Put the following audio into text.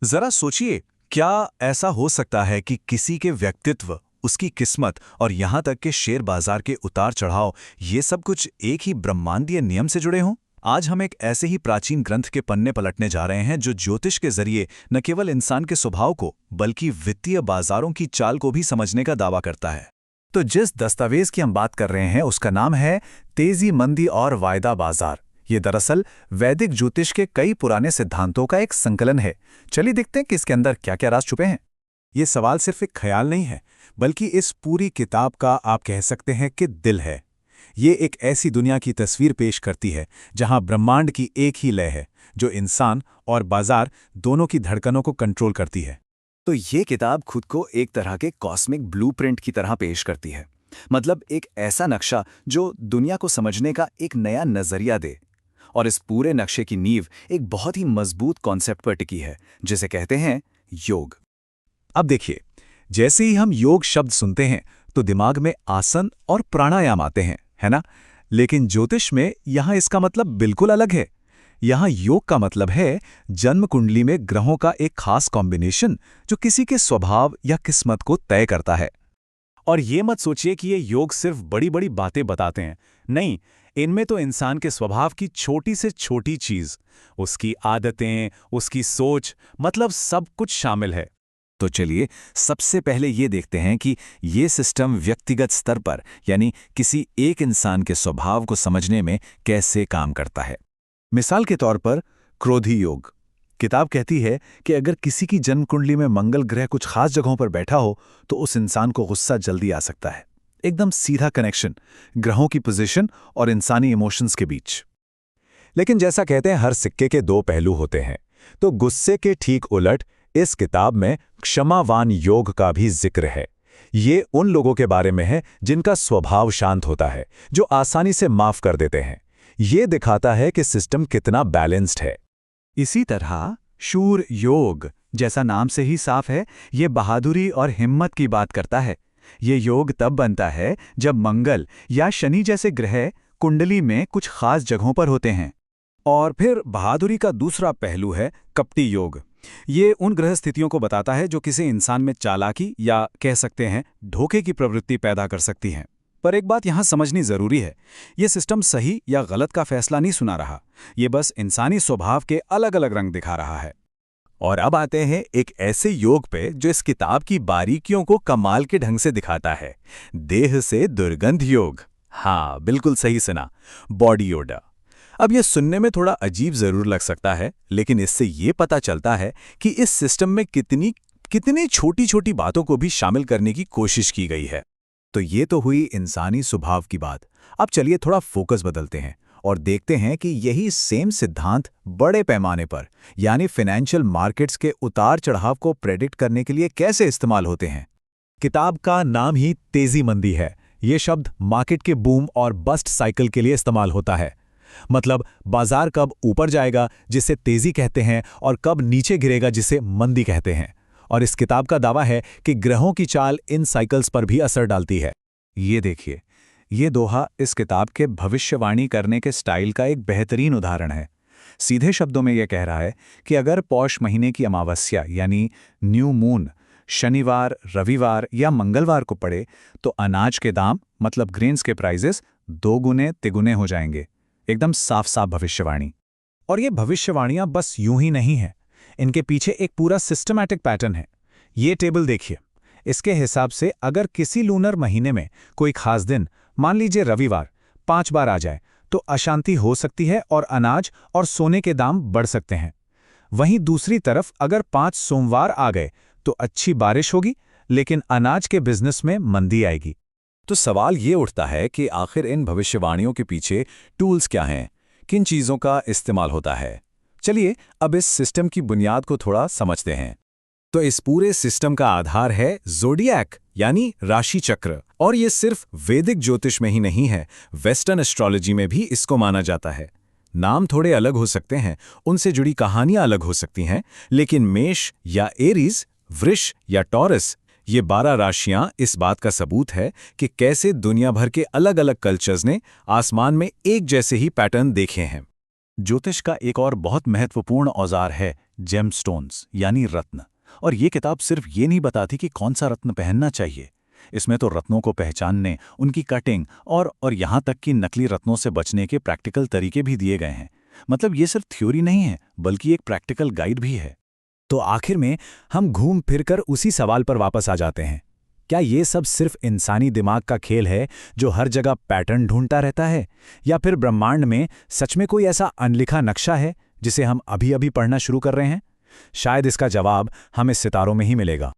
जरा सोचिए, क्या ऐसा हो सकता है कि किसी के व्यक्तित्व, उसकी किस्मत और यहां तक कि शेयर बाजार के उतार चढ़ाव, ये सब कुछ एक ही ब्रह्मांडीय नियम से जुड़े हों? आज हम एक ऐसे ही प्राचीन ग्रंथ के पन्ने पलटने जा रहे हैं जो ज्योतिष के जरिए न केवल इंसान के स्वभाव को बल्कि वित्तीय बाजारों की चाल को भी समझने का दावा करता है। तो जिस दस्तावेज की हम बात कर रहे हैं उसका नाम है तेजी मंदी और वायदा बाजार। ये दरअसल वैदिक ज्योतिष के कई पुराने सिद्धांतों का एक संकलन है। चलिए देखते हैं कि इसके अंदर क्या क्या राज छुपे हैं। ये सवाल सिर्फ एक ख्याल नहीं है, बल्कि इस पूरी किताब का आप कह सकते हैं कि दिल है। ये एक ऐसी दुनिया की तस्वीर पेश करती है जहां ब्रह्मांड की एक ही लय है जो इंसान और बाजार दोनों की धड़कनों को कंट्रोल करती है। तो ये किताब खुद को एक तरह के कॉस्मिक ब्लूप्रिंट की तरह पेश करती है। मतलब एक ऐसा नक्शा जो दुनिया को समझने का एक नया नजरिया दे। और इस पूरे नक्शे की नींव एक बहुत ही मजबूत कॉन्सेप्ट पर टिकी है, जिसे कहते हैं योग। अब देखिए, जैसे ही हम योग शब्द सुनते हैं तो दिमाग में आसन और प्राणायाम आते हैं, है ना? लेकिन ज्योतिष में यहां इसका मतलब बिल्कुल अलग है। यहां योग का मतलब है जन्म कुंडली में ग्रहों का एक खास कॉम्बिनेशन जो किसी के स्वभाव या किस्मत को तय करता है। और ये मत सोचिए कि ये योग सिर्फ बड़ी बड़ी बातें बताते हैं। नहीं, इनमें तो इंसान के स्वभाव की छोटी से छोटी चीज, उसकी आदतें, उसकी सोच, मतलब सब कुछ शामिल है। तो चलिए सबसे पहले ये देखते हैं कि ये सिस्टम व्यक्तिगत स्तर पर यानी किसी एक इंसान के स्वभाव को समझने में कैसे काम करता है। मिसाल के तौर पर क्रोधी योग। किताब कहती है कि अगर किसी की जन्म कुंडली में मंगल ग्रह कुछ खास जगहों पर बैठा हो तो उस इंसान को गुस्सा जल्दी आ सकता है। एकदम सीधा कनेक्शन ग्रहों की पोजीशन और इंसानी इमोशंस के बीच। लेकिन जैसा कहते हैं हर सिक्के के दो पहलू होते हैं, तो गुस्से के ठीक उलट इस किताब में क्षमावान योग का भी जिक्र है। ये उन लोगों के बारे में है जिनका स्वभाव शांत होता है, जो आसानी से माफ कर देते हैं। ये दिखाता है कि सिस्टम कितना बैलेंस्ड है। इसी तरह शूर योग, जैसा नाम से ही साफ है, ये बहादुरी और हिम्मत की बात करता है। ये योग तब बनता है जब मंगल या शनि जैसे ग्रह कुंडली में कुछ खास जगहों पर होते हैं। और फिर बहादुरी का दूसरा पहलू है कपटी योग। ये उन ग्रह स्थितियों को बताता है जो किसी इंसान में चालाकी या कह सकते हैं धोखे की प्रवृत्ति पैदा कर सकती हैं। पर एक बात यहां समझनी जरूरी है, ये सिस्टम सही या गलत का फैसला नहीं सुना रहा, ये बस इंसानी स्वभाव के अलग अलग रंग दिखा रहा है। और अब आते हैं एक ऐसे योग पे जो इस किताब की बारीकियों को कमाल के ढंग से दिखाता है। देह से दुर्गंध योग। हाँ, बिल्कुल सही सुना, बॉडी ओडर। अब यह सुनने में थोड़ा अजीब जरूर लग सकता है, लेकिन इससे ये पता चलता है कि इस सिस्टम में कितनी छोटी छोटी बातों को भी शामिल करने की कोशिश की गई है। तो ये तो हुई इंसानी स्वभाव की बात। अब चलिए थोड़ा फोकस बदलते हैं और देखते हैं कि यही सेम सिद्धांत बड़े पैमाने पर यानी फाइनेंशियल मार्केट्स के उतार चढ़ाव को प्रेडिक्ट करने के लिए कैसे इस्तेमाल होते हैं। किताब का नाम ही तेजी मंदी है। ये शब्द मार्केट के बूम और बस्ट साइकिल के लिए इस्तेमाल होता है। मतलब बाजार कब ऊपर जाएगा जिसे तेजी कहते हैं और कब नीचे गिरेगा जिसे मंदी कहते हैं। और इस किताब का दावा है कि ग्रहों की चाल इन साइकिल्स पर भी असर डालती है। ये देखिए, ये दोहा इस किताब के भविष्यवाणी करने के स्टाइल का एक बेहतरीन उदाहरण है। सीधे शब्दों में यह कह रहा है कि अगर पौष महीने की अमावस्या यानी न्यू मून शनिवार, रविवार या मंगलवार को पड़े तो अनाज के दाम मतलब ग्रेन्स के प्राइजेस 2 गुने तिगुने हो जाएंगे। एकदम साफ साफ भविष्यवाणी। और ये भविष्यवाणियां बस यूं ही नहीं है, इनके पीछे एक पूरा सिस्टमैटिक पैटर्न है। ये टेबल देखिए, इसके हिसाब से अगर किसी लूनर महीने में कोई खास दिन, मान लीजिए रविवार, 5 बार आ जाए तो अशांति हो सकती है और अनाज और सोने के दाम बढ़ सकते हैं। वहीं दूसरी तरफ अगर 5 सोमवार आ गए तो अच्छी बारिश होगी, लेकिन अनाज के बिजनेस में मंदी आएगी। तो सवाल ये उठता है कि आखिर इन भविष्यवाणियों के पीछे टूल्स क्या हैं, किन चीज़ों का इस्तेमाल होता है। चलिए अब इस सिस्टम की बुनियाद को थोड़ा समझते हैं। तो इस पूरे सिस्टम का आधार है ज़ोडिएक यानी राशि चक्र। और ये सिर्फ वैदिक ज्योतिष में ही नहीं है, वेस्टर्न एस्ट्रोलॉजी में भी इसको माना जाता है। नाम थोड़े अलग हो सकते हैं, उनसे जुड़ी कहानियां अलग हो सकती हैं, लेकिन मेष या एरीज, वृष या टॉरस, ये 12 राशियां इस बात का सबूत है कि कैसे दुनिया भर के अलग अलग कल्चर्स ने आसमान में एक जैसे ही पैटर्न देखे हैं। ज्योतिष का एक और बहुत महत्वपूर्ण औजार है जेमस्टोन्स यानी रत्न। और ये किताब सिर्फ ये नहीं बताती कि कौन सा रत्न पहनना चाहिए। इसमें तो रत्नों को पहचानने, उनकी कटिंग और यहाँ तक कि नकली रत्नों से बचने के प्रैक्टिकल तरीके भी दिए गए हैं। मतलब ये सिर्फ थ्योरी नहीं है, बल्कि एक प्रैक्टिकल गाइड भी है। तो आखिर में हम घूम फिरकर उसी सवाल पर वापस आ जाते हैं, क्या ये सब सिर्फ इंसानी दिमाग का खेल है जो हर जगह पैटर्न ढूंढता रहता है, या फिर ब्रह्मांड में सच में कोई ऐसा अनलिखा नक्शा है जिसे हम अभी अभी पढ़ना शुरू कर रहे हैं? शायद इसका जवाब हमें सितारों में ही मिलेगा।